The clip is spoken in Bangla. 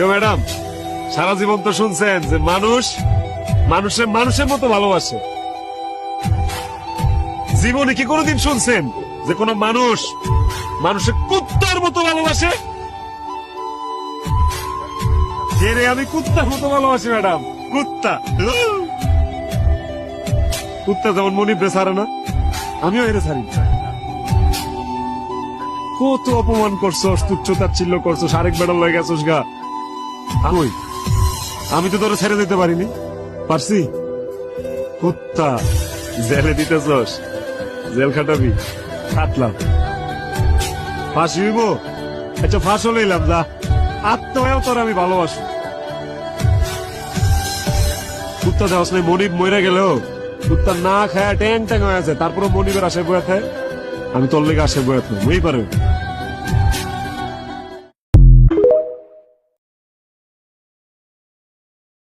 ম্যাডাম, সারা জীবন তো শুনছেন যে মানুষ মানুষের মানুষের মতো ভালোবাসে। জীবনে কি কোনোদিন শুনছেন যে কোনো মানুষ মানুষের কুত্তার মতো ভালোবাসে? রে আমি কুত্তার মতো ভালোবাসি ম্যাডাম, কুত্তা। কুত্তা যেমন মনিবরে ছাড়ে না, আমিও এরে ছাড়ি না। কত অপমান করছো, তুচ্ছ তাচ্ছিল্য করছো, আরেক বেড়াল লয়ে গেছোস গা। আমি তো তোরে ছেড়ে দিতে পারিনি, পারছি? কুত্তা, জেলে দিতেছস, জেল খাটাবি, কাটলাম। ফাঁসি হইব? আচ্ছা ফাঁসও লইলাম, যা। আত্মহ্যাও তোর আমি ভালোবাসি। কুত্তা দেওয়াস নাই, মনিব মরে গেলেও কুত্তা না খায় ট্যাং ট্যাং হয়ে আছে, তারপরে মনিবের আসে বয়ে খায়। আমি তোর লেগে আসে বয়ে খাই, বুঝি পারে।